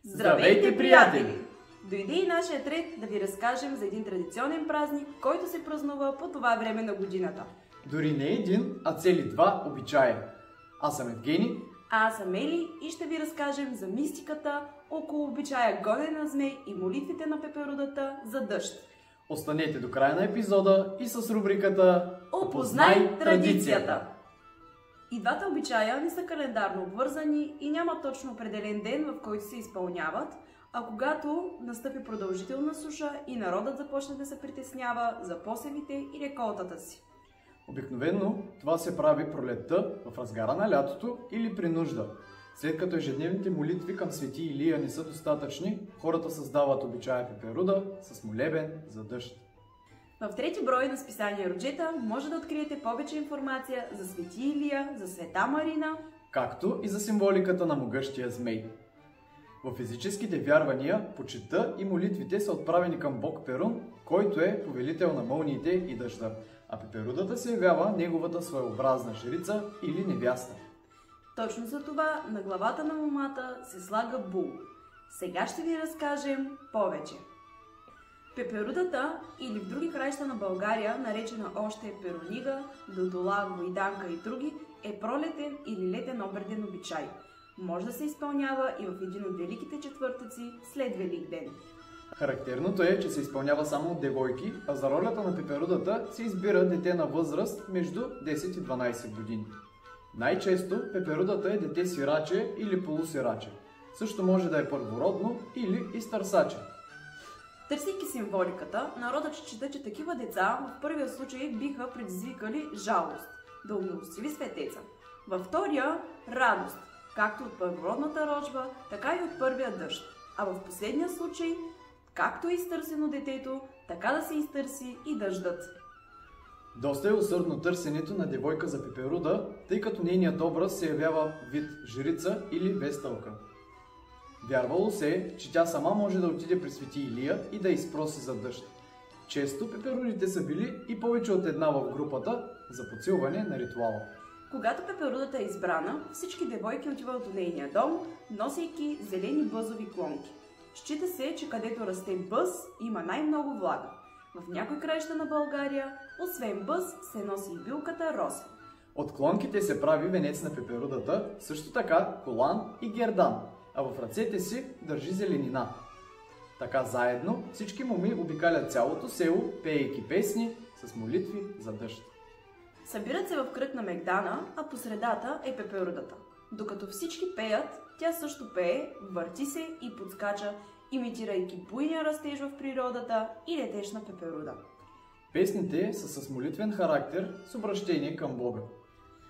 Здравейте, приятели! Дойде и нашият ред да ви разкажем за един традиционен празник, който се празнува по това време на годината. Дори не един, а цели два обичая. Аз съм Евгений. А аз съм Ели и ще ви разкажем за мистиката около обичая гонене на змей и молитвите на пеперудата за дъжд. Останете до края на епизода и с рубриката Опознай традицията! И двата обичая не са календарно обвързани и няма точно определен ден, в който се изпълняват, а когато настъпи продължителна суша и народът започне да се притеснява за посевите и реколтата си. Обикновено това се прави пролетта, в разгара на лятото или при нужда. След като ежедневните молитви към свети Илия не са достатъчни, хората създават обичая пеперуда с молебен за дъжд. В трети брой на списание Роджета може да откриете повече информация за свети Илия, за света Марина, както и за символиката на могъщия змей. В физическите вярвания, почитта и молитвите са отправени към бог Перун, който е повелител на мълниите и дъжда, а пеперудата се явява неговата своеобразна жрица или невяста. Точно за това на главата на момата се слага бул. Сега ще ви разкажем повече. Пеперудата, или в други краища на България, наречена още перунига, додола, войданка и други, е пролетен или летен обреден обичай. Може да се изпълнява и в един от великите четвъртъци след Велик ден. Характерното е, че се изпълнява само от девойки, а за ролята на пеперудата се избира дете на възраст между 10 и 12 години. Най-често пеперудата е дете сираче или полусираче. Също може да е първородно или и старсаче. Търсейки символиката, народът счита, че такива деца в първия случай биха предизвикали жалост, да умилостиви светеца. Във втория – радост, както от първородната рожба, така и от първия дъжд. А в последния случай, както е изтърсено детето, така да се изтърси и дъждът. Доста е усърдно търсенето на девойка за пеперуда, тъй като нейният образ се явява вид жрица или вестълка. Вярвало се, че тя сама може да отиде при свети Илия и да изпроси за дъжд. Често пеперудите са били и повече от една в групата за подсилване на ритуала. Когато пеперудата е избрана, всички девойки отиват до нейния дом, носейки зелени бъзови клонки. Счита се, че където расте бъз, има най-много влага. В някои краища на България, освен бъз, се носи и билката роса. От клонките се прави венец на пеперудата, също така колан и гердан, а в ръцете си държи зеленина. Така заедно всички моми обикалят цялото село, пеейки песни с молитви за дъжд. Събират се в кръг на мегдана, а по средата е пеперудата. Докато всички пеят, тя също пее, върти се и подскача, имитирайки буйния растеж в природата и летешна пеперуда. Песните са с молитвен характер с обращение към Бога.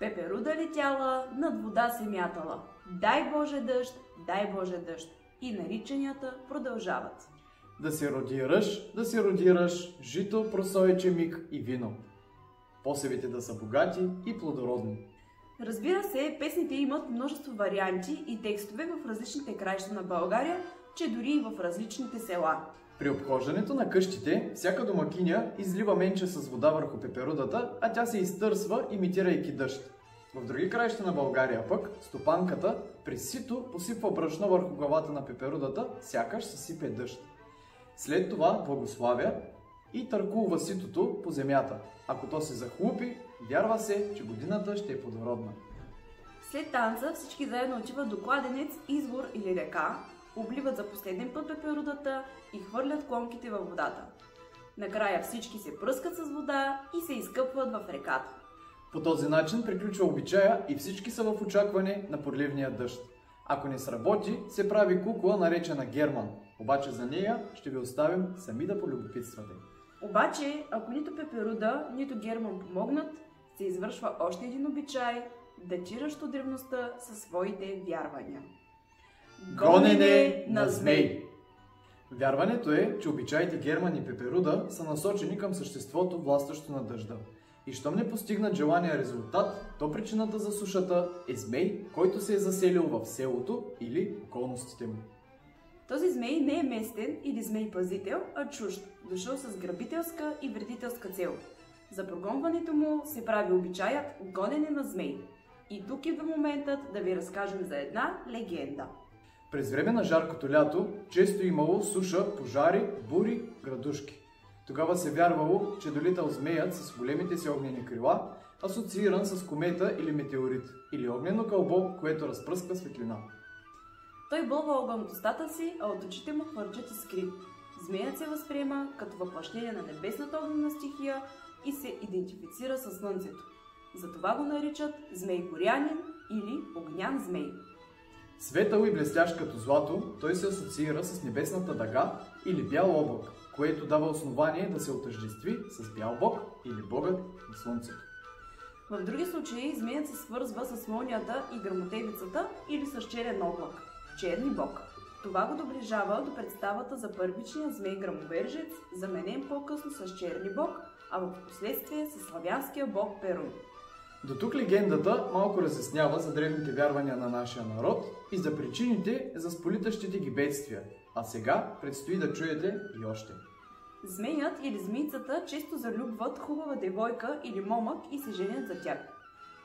Пеперуда летяла, над вода се мятала. Дай Боже дъжд, дай Боже дъжд. И наричанията продължават. Да се роди ръж, да се роди ръж, жито, просоече миг и вино. Посевите да са богати и плодородни. Разбира се, песните имат множество варианти и текстове в различните краища на България, че дори и в различните села. При обхождането на къщите, всяка домакиня излива менче с вода върху пеперудата, а тя се изтърсва, имитирайки дъжд. В други краища на България пък, стопанката при сито посипва брашно върху главата на пеперудата, сякаш съсипе дъжд. След това благославя и търкулва ситото по земята. Ако то се захлупи, вярва се, че годината ще е плодородна. След танца всички заедно отиват до кладенец, извор или река, обливат за последен път пеперудата и хвърлят клонките във водата. Накрая всички се пръскат с вода и се изкъпват в реката. По този начин приключва обичая и всички са в очакване на проливния дъжд. Ако не сработи, се прави кукла, наречена Герман. Обаче за нея ще ви оставим сами да полюбопитствате. Обаче, ако нито пеперуда, нито Герман помогнат, се извършва още един обичай, датиращ от древността със своите вярвания. Гонене на змей! Вярването е, че обичаите Герман и пеперуда са насочени към съществото, властващо на дъжда. И щом не постигнат желания резултат, то причината за сушата е змей, който се е заселил в селото или околностите му. Този змей не е местен или змей-пазител, а чужд, дошъл с грабителска и вредителска цел. За прогонването му се прави обичаят гонене на змей. И тук идва моментът да ви разкажем за една легенда. През време на жаркото лято често имало суша, пожари, бури, градушки. Тогава се вярвало, че долетал змеят с големите си огнени крила, асоцииран с комета или метеорит, или огнено кълбо, което разпръсква светлина. Той бълва огън от устата си, а от очите му хвърчат искри. Змеят се възприема като въплъщение на небесната огнена стихия и се идентифицира с слънцето. Затова го наричат змей-горянин или огнян змей. Светъл и блестящ като злато, той се асоциира с небесната дъга или бял облак, което дава основание да се отъждестви с бял бог или богът на слънцето. В други случаи змеят се свързва с молнията и гръмотевицата или с черен облак – черни бог. Това го доближава до представата за първичния змей-гръмовержец, заменен по-късно с черни бог, а в последствие с славянския бог Перун. До тук легендата малко разяснява за древните вярвания на нашия народ и за причините за сполитащите ги бедствия. А сега предстои да чуете и още. Змеят или змийцата често залюбват хубава девойка или момък и се женят за тях.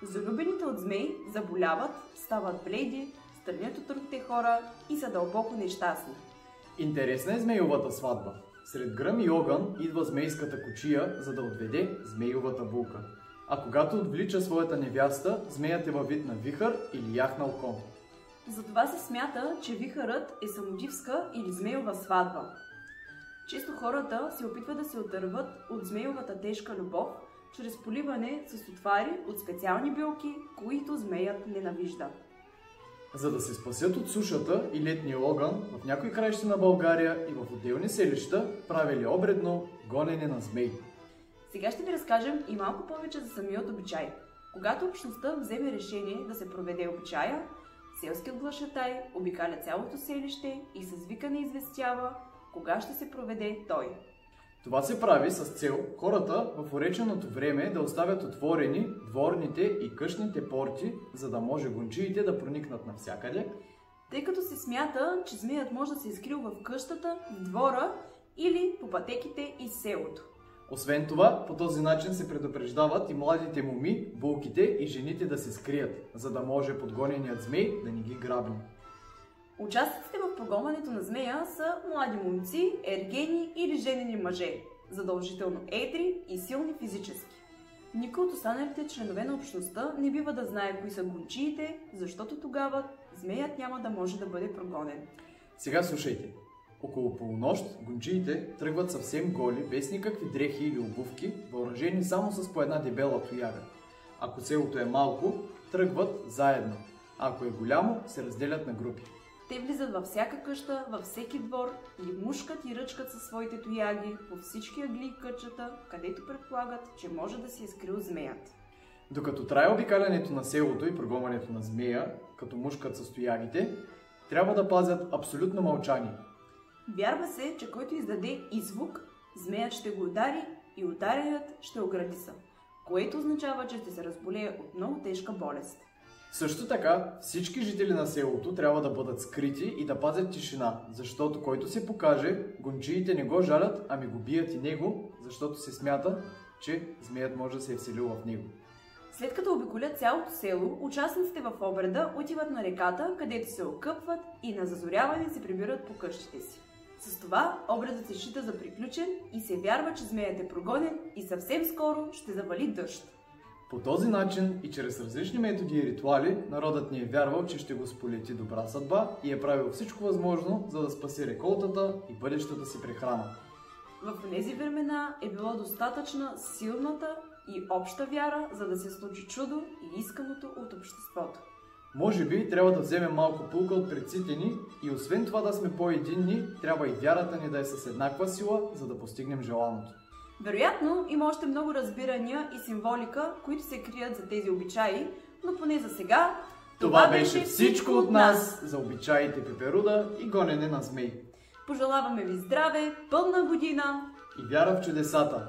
Залюбените от змей заболяват, стават бледи, стърнят от другите хора и са дълбоко нещастни. Интересна е змейовата сватба. Сред гръм и огън идва змейската кучия, за да отведе змейовата булка. А когато отвлича своята невяста, змеят е във вид на вихър или яхнал кон. Затова се смята, че вихърът е самодивска или змейова сватба. Често хората се опитват да се отърват от змейовата тежка любов, чрез поливане с отвари от специални билки, които змеят ненавижда. За да се спасят от сушата и летния огън, в някои краища на България и в отделни селища правили обредно гонене на змей. Сега ще ви разкажем и малко повече за самият обичай. Когато общността вземе решение да се проведе обичая, селският глашатай обикаля цялото селище и с викане известява кога ще се проведе той. Това се прави с цел хората в уреченото време да оставят отворени дворните и къщните порти, за да може гончиите да проникнат навсякъде, тъй като се смята, че змеят може да се изкрил в къщата, в двора или по пътеките из селото. Освен това, по този начин се предупреждават и младите моми, булките и жените да се скрият, за да може подгоненият змей да не ги грабне. Участниците в прогонването на змея са млади момци, ергени или женени мъже, задължително едри и силни физически. Никой от останалите членове на общността не бива да знае кои са гончиите, защото тогава змеят няма да може да бъде прогонен. Сега слушайте. Около полунощ гончиите тръгват съвсем голи, без никакви дрехи или обувки, въоръжени само с по една дебела тояга. Ако селото е малко, тръгват заедно, а ако е голямо, се разделят на групи. Те влизат във всяка къща, във всеки двор и мушкат и ръчкат със своите тояги по всички ъгли и кътчета, където предполагат, че може да се е скрил змеят. Докато трае обикалянето на селото и прогонването на змея, като мушкат с тоягите, трябва да пазят абсолютно мълчание. Вярва се, че който издаде и звук, змеят ще го удари и удареният ще оградиса, което означава, че ще се разболее от много тежка болест. Също така, всички жители на селото трябва да бъдат скрити и да пазят тишина, защото който се покаже, гончиите не го жалят, ами го бият и него, защото се смята, че змеят може да се е вселил в него. След като обиколят цялото село, участниците в обреда отиват на реката, където се окъпват и на зазоряване се прибират по къщите си. С това обредът се счита за приключен и се вярва, че змеят е прогонен и съвсем скоро ще завали дъжд. По този начин и чрез различни методи и ритуали, народът ни е вярвал, че ще го сполети добра съдба и е правил всичко възможно, за да спаси реколтата и бъдещата си прехрана. В тези времена е било достатъчна силната и обща вяра, за да се случи чудо и исканото от обществото. Може би трябва да вземем малко пулка от предците ни и освен това да сме по-единни, трябва и вярата ни да е с еднаква сила, за да постигнем желаното. Вероятно има още много разбирания и символика, които се крият за тези обичаи, но поне за сега това беше всичко от нас за обичаите Пеперуда и гонене на змей. Пожелаваме ви здраве, пълна година и вяра в чудесата!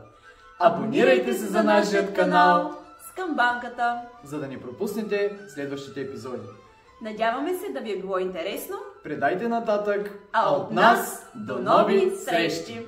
Абонирайте се за нашия канал с камбанката, за да не пропуснете следващите епизоди. Надяваме се да ви е било интересно. Предайте нататък, А от нас до нови срещи!